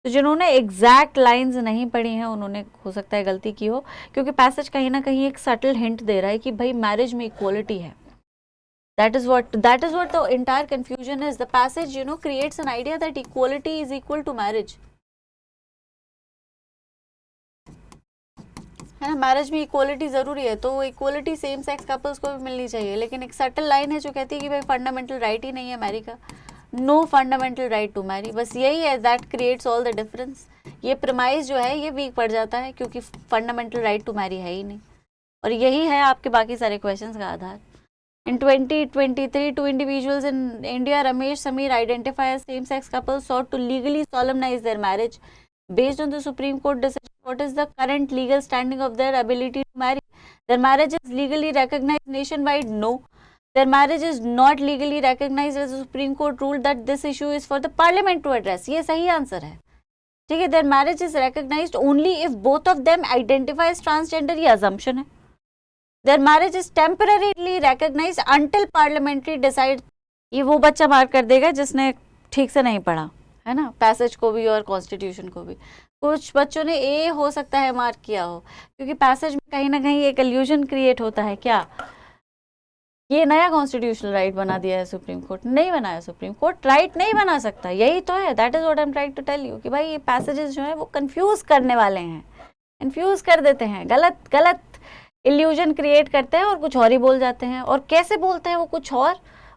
तो जिन्होंने एग्जैक्ट लाइंस नहीं पढ़ी हैं उन्होंने हो सकता है गलती की हो, क्योंकि पैसेज कहीं ना कहीं एक सटल हिंट दे रहा है कि भाई मैरिज में इक्वालिटी है. That is what the entire confusion is. The passage, creates an idea that equality is equal to marriage. है ना. मैरिज में इक्वालिटी ज़रूरी है, तो वो इक्वालिटी सेम सेक्स कपल्स को भी मिलनी चाहिए, लेकिन एक सटल लाइन है जो कहती है कि भाई फंडामेंटल राइट ही नहीं है मैरी का. No fundamental right to marry. बस यही है, that creates all the difference. ये प्रीमाइस जो है ये वीक पड़ जाता है क्योंकि फंडामेंटल राइट टू मैरी है ही नहीं, और यही है आपके बाकी सारे क्वेश्चंस का आधार. In 2023, 2 individuals in India, Ramesh Sameer, identify as same-sex couples, sought to legally solemnize their marriage. Based on the Supreme Court decision, what is the current legal standing of their ability to marry? Their marriage is legally recognized nationwide? No. Their marriage is not legally recognized, as the Supreme Court ruled that this issue is for the Parliament to address. ये सही answer है. ठीक है. Their marriage is recognized only if both of them identify as transgender. ये assumption है. Their marriage is temporarily recognized until parliamentary decide. ये वो बच्चा मार्क कर देगा जिसने ठीक से नहीं पढ़ा, है ना, पैसेज को भी और कॉन्स्टिट्यूशन को भी. कुछ बच्चों ने ए हो सकता है मार्क किया हो, क्योंकि पैसेज में कहीं ना कहीं एक इल्यूजन क्रिएट होता है. क्या ये नया कॉन्स्टिट्यूशनल राइट बना दिया है सुप्रीम कोर्ट? नहीं बनाया. सुप्रीम कोर्ट राइट नहीं बना सकता, यही तो है. That is what I am trying to tell you कि भाई ये पैसेजेस जो है वो कंफ्यूज करने वाले हैं, कंफ्यूज कर देते हैं, गलत इल्यूजन क्रिएट करते हैं और कुछ और ही बोल जाते हैं. और कैसे बोलते हैं वो कुछ और,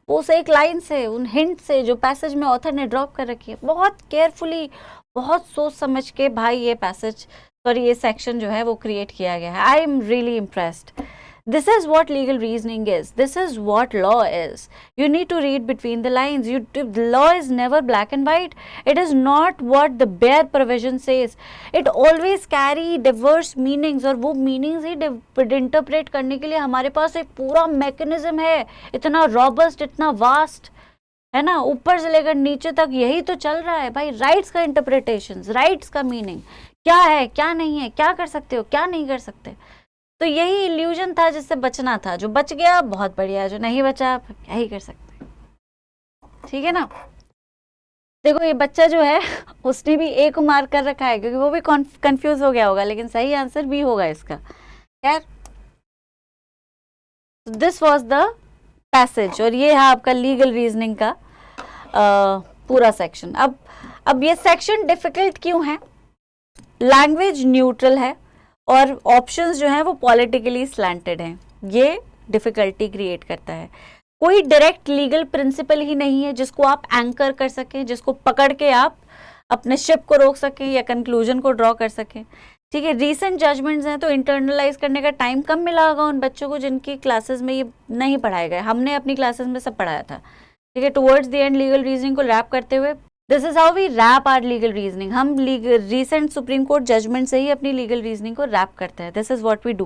वो उस एक लाइन से, उन हिंट से जो पैसेज में ऑथर ने ड्रॉप कर रखी है, बहुत केयरफुली, बहुत सोच समझ के भाई ये पैसेज, सॉरी ये सेक्शन जो है वो क्रिएट किया गया है. I am really impressed. This is what legal reasoning is. This is what law is. You need to read between the lines. The law is never black and white. It is not what the bare provision says. It always carry diverse meanings, और वो meanings ही interpret करने के लिए हमारे पास एक पूरा mechanism है, इतना robust, इतना vast, है ना, ऊपर से लेकर नीचे तक यही तो चल रहा है भाई. राइट्स का इंटरप्रिटेशन, राइट्स का मीनिंग क्या है, क्या नहीं है, क्या कर सकते हो, क्या नहीं कर सकते. तो यही इल्यूजन था जिससे बचना था. जो बच गया बहुत बढ़िया, जो नहीं बचा क्या ही कर सकते. ठीक है ना. देखो ये बच्चा जो है उसने भी ए को मार्क कर रखा है क्योंकि वो भी कंफ्यूज हो गया होगा, लेकिन सही आंसर बी होगा इसका. खैर, दिस वाज द पैसेज, और ये है आपका लीगल रीजनिंग का पूरा सेक्शन. अब ये सेक्शन डिफिकल्ट क्यों है? लैंग्वेज न्यूट्रल है और ऑप्शंस जो हैं वो पॉलिटिकली स्लैंटेड हैं. ये डिफिकल्टी क्रिएट करता है. कोई डायरेक्ट लीगल प्रिंसिपल ही नहीं है जिसको आप एंकर कर सकें, जिसको पकड़ के आप अपने शिप को रोक सकें या कंक्लूजन को ड्रॉ कर सकें. ठीक है, रीसेंट जजमेंट्स हैं तो इंटरनलाइज करने का टाइम कम मिला होगा उन बच्चों को जिनकी क्लासेस में ये नहीं पढ़ाए गए. हमने अपनी क्लासेस में सब पढ़ाया था. ठीक है, towards the end legal reasoning को रैप करते हुए, this is how we wrap our legal reasoning. हम रीसेंट सुप्रीम कोर्ट जजमेंट से ही अपनी लीगल रीजनिंग को रैप करते हैं. This is what we do.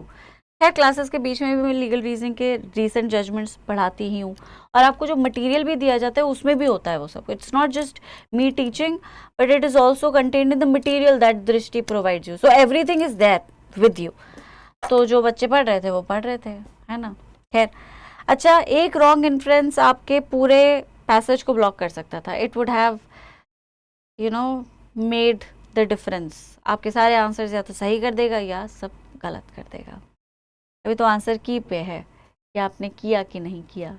खैर, क्लासेस के बीच में भी मैं लीगल रीजनिंग के रीसेंट जजमेंट्स पढ़ाती ही हूँ, और आपको जो मटेरियल भी दिया जाता है उसमें भी होता है वो सब. It's not just me teaching, but it is also contained in the material that Drishti provides you. So everything is there with you. तो जो बच्चे पढ़ रहे थे वो पढ़ रहे थे, है ना. खैर, अच्छा, एक रॉन्ग इन्फ्रेंस आपके पूरे पैसेज को ब्लॉक कर सकता था. It would have made the difference. आपके सारे आंसर्स या तो सही कर देगा या सब गलत कर देगा. अभी तो आंसर की पे है कि आपने किया कि नहीं किया.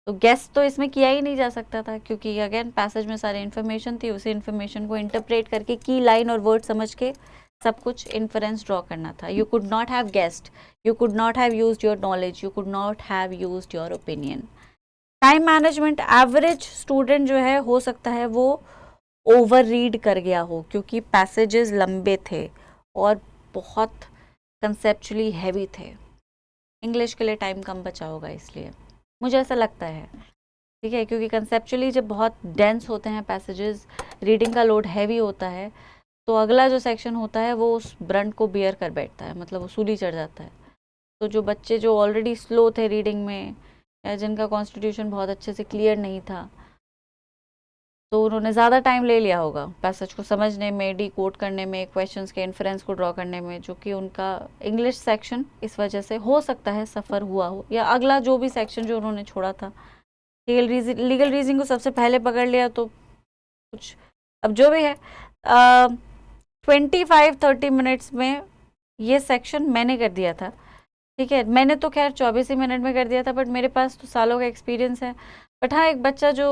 तो गेस तो इसमें किया ही नहीं जा सकता था क्योंकि अगेन पैसेज में सारी इन्फॉर्मेशन थी. उसी इन्फॉर्मेशन को इंटरप्रेट करके की लाइन और वर्ड समझ के सब कुछ इन्फरेंस ड्रॉ करना था. You could not have guessed, you could not have used your knowledge, you could not have used your opinion. Time management, average student जो है हो सकता है वो ओवर रीड कर गया हो क्योंकि पैसेजेस लंबे थे और बहुत कंसेप्चुअली हैवी थे. इंग्लिश के लिए टाइम कम बचा होगा इसलिए मुझे ऐसा लगता है. ठीक है, क्योंकि कंसेप्चुअली जब बहुत डेंस होते हैं पैसेजेस, रीडिंग का लोड हैवी होता है, तो अगला जो सेक्शन होता है वो उस ब्रंट को बियर कर बैठता है, मतलब वसूली चढ़ जाता है. तो जो बच्चे जो ऑलरेडी स्लो थे रीडिंग में या जिनका कॉन्स्टिट्यूशन बहुत अच्छे से क्लियर नहीं था, तो उन्होंने ज़्यादा टाइम ले लिया होगा पैसेज को समझने में, डी कोड करने में, क्वेश्चंस के इन्फ्रेंस को ड्रॉ करने में, जो कि उनका इंग्लिश सेक्शन इस वजह से हो सकता है सफ़र हुआ हो, या अगला जो भी सेक्शन जो उन्होंने छोड़ा था. लीगल रीजनिंग को सबसे पहले पकड़ लिया तो कुछ, अब जो भी है 25-30 मिनट्स में ये सेक्शन मैंने कर दिया था. ठीक है, मैंने तो खैर 24 ही मिनट में कर दिया था, बट मेरे पास तो सालों का एक्सपीरियंस है. बट हाँ, एक बच्चा जो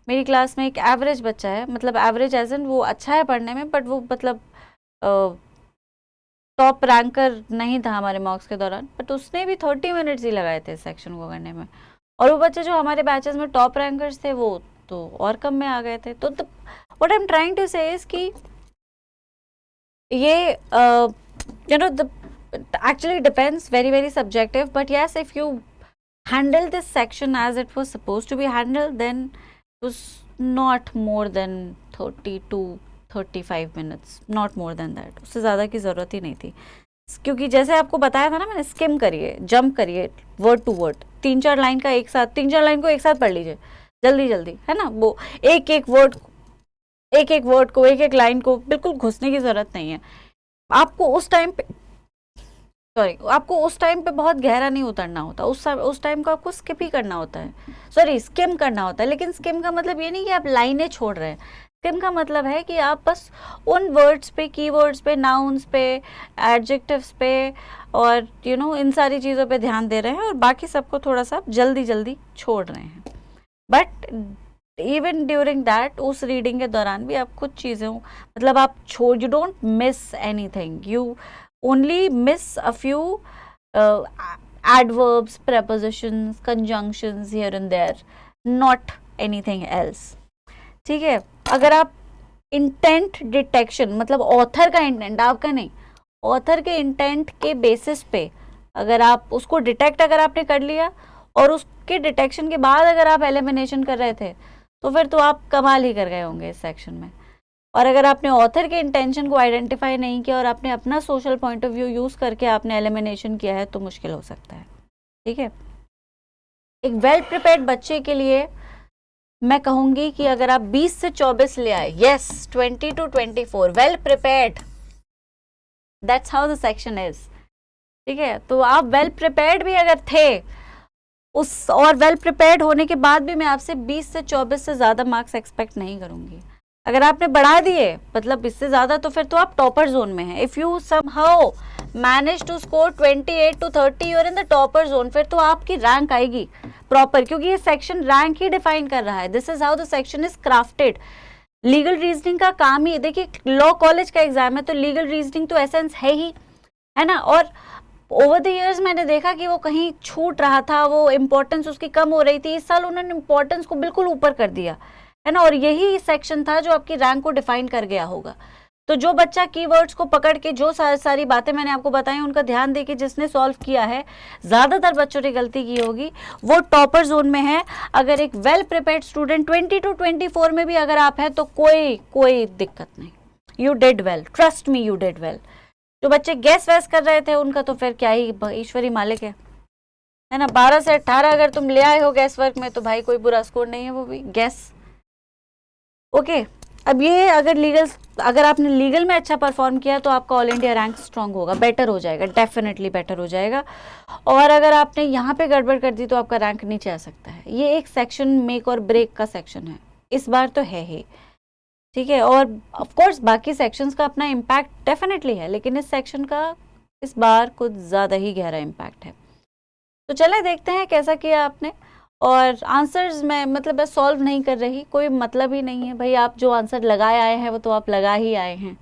मेरी क्लास में एक एवरेज बच्चा है, मतलब एवरेज एज एन वो अच्छा है पढ़ने में, बट वो मतलब टॉप रैंकर नहीं था हमारे मार्क्स के दौरान, बट उसने भी 30 मिनट्स ही लगाए थे सेक्शन को करने में. और वो बच्चे जो हमारे बैचेस में टॉप रैंकर्स थे वो तो और कम में आ गए थे. तो what I am trying to say is कि ये the actually depends, very subjective, but yes, if you handle this section as it was supposed to be handled, then it was not more than 30 to 35 minutes, not more than that. उससे ज़्यादा की ज़रूरत ही नहीं थी क्योंकि जैसे आपको बताया था ना मैंने, स्किम करिए, जंप करिए वर्ड टू वर्ड. 3-4 लाइन का एक साथ, 3-4 लाइन को एक साथ पढ़ लीजिए जल्दी, है ना. वो एक वर्ड को, एक लाइन को बिल्कुल घुसने की ज़रूरत नहीं है. आपको उस टाइम पे बहुत गहरा नहीं उतरना होता. उस टाइम को आपको स्किप ही करना होता है, स्किम करना होता है. लेकिन स्किम का मतलब ये नहीं कि आप लाइनें छोड़ रहे हैं. स्किम का मतलब है कि आप बस उन वर्ड्स पे, कीवर्ड्स पे, नाउन्स पे, एडजेक्टिव्स पे और इन सारी चीज़ों पे ध्यान दे रहे हैं और बाकी सबको थोड़ा सा जल्दी छोड़ रहे हैं. बट इवन ड्यूरिंग दैट, उस रीडिंग के दौरान भी आप कुछ चीज़ें मतलब आप you don't miss anything, you only miss a few adverbs, prepositions, conjunctions here and there, not anything else. ठीक है, अगर आप इंटेंट डिटेक्शन, मतलब ऑथर का इंटेंट, आपका नहीं, ऑथर के इंटेंट के बेसिस पे अगर आप उसको डिटेक्ट अगर आपने कर लिया और उसके डिटेक्शन के बाद अगर आप एलिमिनेशन कर रहे थे तो फिर तो आप कमाल ही कर गए होंगे इस सेक्शन में। और अगर आपने ऑथर के इंटेंशन को आइडेंटिफाई नहीं किया और आपने अपना social point of view use करके आपने एलिमिनेशन किया है तो मुश्किल हो सकता है। ठीक है, एक वेल प्रिपेयर्ड बच्चे के लिए मैं कहूंगी कि अगर आप 20 से 24 ले आए, yes 20 to 24 well prepared, that's how the section is. ठीक है, तो आप वेल प्रिपेयर्ड भी अगर थे उस और वेल प्रिपेयर्ड होने के बाद भी मैं आपसे 20 से 24 से ज़्यादा मार्क्स एक्सपेक्ट नहीं करूंगी। अगर आपने बढ़ा दिए मतलब इससे ज़्यादा तो फिर तो आप टॉपर जोन में हैं। If you somehow manage to score 28 to 30 you're in the topper zone, फिर तो आपकी रैंक आएगी प्रॉपर, क्योंकि ये सेक्शन रैंक ही डिफाइन कर रहा है। This is how the section is crafted. Legal reasoning का काम ही, देखिए लॉ कॉलेज का एग्जाम है तो लीगल रीजनिंग तो एसेंस है ही, है ना। और ओवर द इयर्स मैंने देखा कि वो कहीं छूट रहा था, वो इम्पोर्टेंस उसकी कम हो रही थी। इस साल उन्होंने इम्पोर्टेंस को बिल्कुल ऊपर कर दिया, है ना। और यही सेक्शन था जो आपकी रैंक को डिफाइन कर गया होगा। तो जो बच्चा कीवर्ड्स को पकड़ के जो सारी बातें मैंने आपको बताई उनका ध्यान देके जिसने सॉल्व किया है, ज़्यादातर बच्चों ने गलती की होगी, वो टॉपर जोन में है। अगर एक वेल प्रिपेयर्ड स्टूडेंट 20 to 24 में भी अगर आप हैं तो कोई दिक्कत नहीं, you did well, trust me you did well. जो बच्चे गैस वैस कर रहे थे उनका तो फिर क्या ही, ईश्वरी मालिक है ना। 12 से 18 अगर तुम ले आए हो गैस वर्क में तो भाई कोई बुरा स्कोर नहीं है, वो भी गैस। ओके, अब ये अगर आपने लीगल में अच्छा परफॉर्म किया तो आपका ऑल इंडिया रैंक स्ट्रांग होगा, बेटर हो जाएगा, डेफिनेटली बेटर हो जाएगा। और अगर आपने यहाँ पे गड़बड़ कर दी तो आपका रैंक नीचे आ सकता है। ये एक सेक्शन मेक और ब्रेक का सेक्शन है, इस बार तो है ही। ठीक है, और ऑफ कोर्स बाकी सेक्शंस का अपना इम्पैक्ट डेफिनेटली है, लेकिन इस सेक्शन का इस बार कुछ ज़्यादा ही गहरा इम्पैक्ट है। तो चले देखते हैं कैसा किया आपने। और आंसर्स मैं मतलब सॉल्व नहीं कर रही, कोई मतलब ही नहीं है भाई, आप जो आंसर लगाए आए हैं वो तो आप लगा ही आए हैं।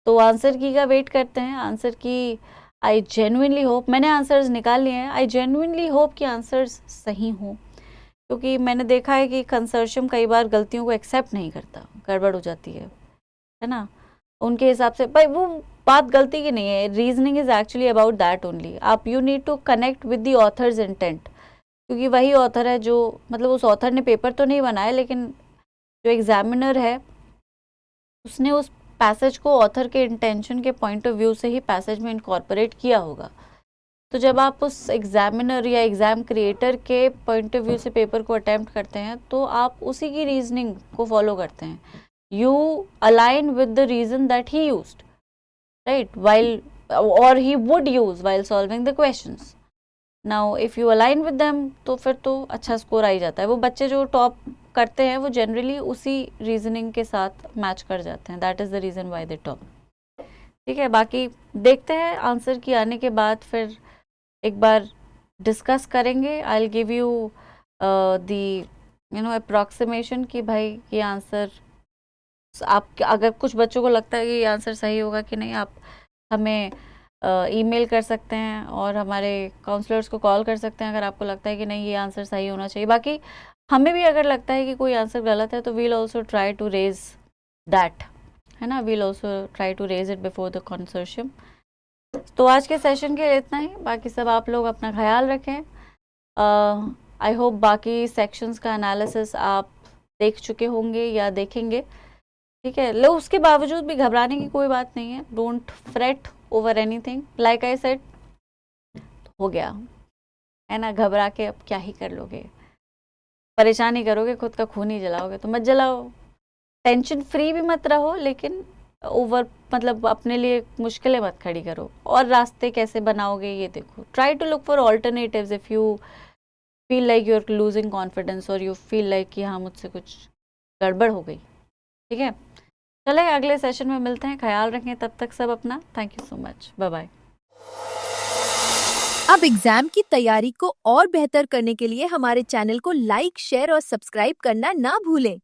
तो आंसर की का वेट करते हैं। आंसर की आई जेन्युइनली होप, मैंने आंसर्स निकाल लिए हैं, आई जेन्युइनली होप कि आंसर्स सही हों, क्योंकि मैंने देखा है कि कंसोर्शियम कई बार गलतियों को एक्सेप्ट नहीं करता, गड़बड़ हो जाती है ना। उनके हिसाब से भाई वो बात गलती की नहीं है, reasoning is actually about that only. आप you need to connect with the author's intent, क्योंकि वही ऑथर है जो मतलब उस ऑथर ने पेपर तो नहीं बनाया, लेकिन जो एग्जामिनर है उसने उस पैसेज को ऑथर के इंटेंशन के पॉइंट ऑफ व्यू से ही पैसेज में इनकॉर्पोरेट किया होगा। तो जब आप उस एग्जामिनर या एग्ज़ाम क्रिएटर के पॉइंट ऑफ व्यू से पेपर को अटेम्प्ट करते हैं तो आप उसी की रीजनिंग को फॉलो करते हैं। You align with the reason that he used, right, while और he would use while solving the questions. Now if you align with them तो फिर तो अच्छा स्कोर आ ही जाता है। वो बच्चे जो टॉप करते हैं वो जनरली उसी रीजनिंग के साथ मैच कर जाते हैं, that is the reason why they top. ठीक है, बाकी देखते हैं आंसर की आने के बाद फिर एक बार डिस्कस करेंगे। I will give you the approximation कि भाई ये आंसर आप, अगर कुछ बच्चों को लगता है कि ये आंसर सही होगा कि नहीं, आप हमें ईमेल कर सकते हैं और हमारे काउंसलर्स को कॉल कर सकते हैं अगर आपको लगता है कि नहीं ये आंसर सही होना चाहिए। बाकी हमें भी अगर लगता है कि कोई आंसर गलत है तो we'll also try to raise that, है ना, we'll also try to raise it before the consortium. तो आज के सेशन के लिए इतना ही, बाकी सब आप लोग अपना ख्याल रखें। आई होप बाकी सेक्शंस का एनालिसिस आप देख चुके होंगे या देखेंगे। ठीक है, लो उसके बावजूद भी घबराने की कोई बात नहीं है, don't fret over anything, like I said, हो गया है ना, घबरा के अब क्या ही कर लोगे, परेशानी करोगे, खुद का खून ही जलाओगे, तो मत जलाओ। टेंशन फ्री भी मत रहो, लेकिन ओवर मतलब अपने लिए मुश्किलें मत खड़ी करो। और रास्ते कैसे बनाओगे ये देखो, try to look for alternatives if you feel like you are losing confidence और यू फील लाइक कि हाँ मुझसे कुछ गड़बड़ हो गई। ठीक है, चले अगले सेशन में मिलते हैं, ख्याल रखें तब तक सब अपना। Thank you so much, bye bye. अब एग्जाम की तैयारी को और बेहतर करने के लिए हमारे चैनल को लाइक, शेयर और सब्सक्राइब करना ना भूलें।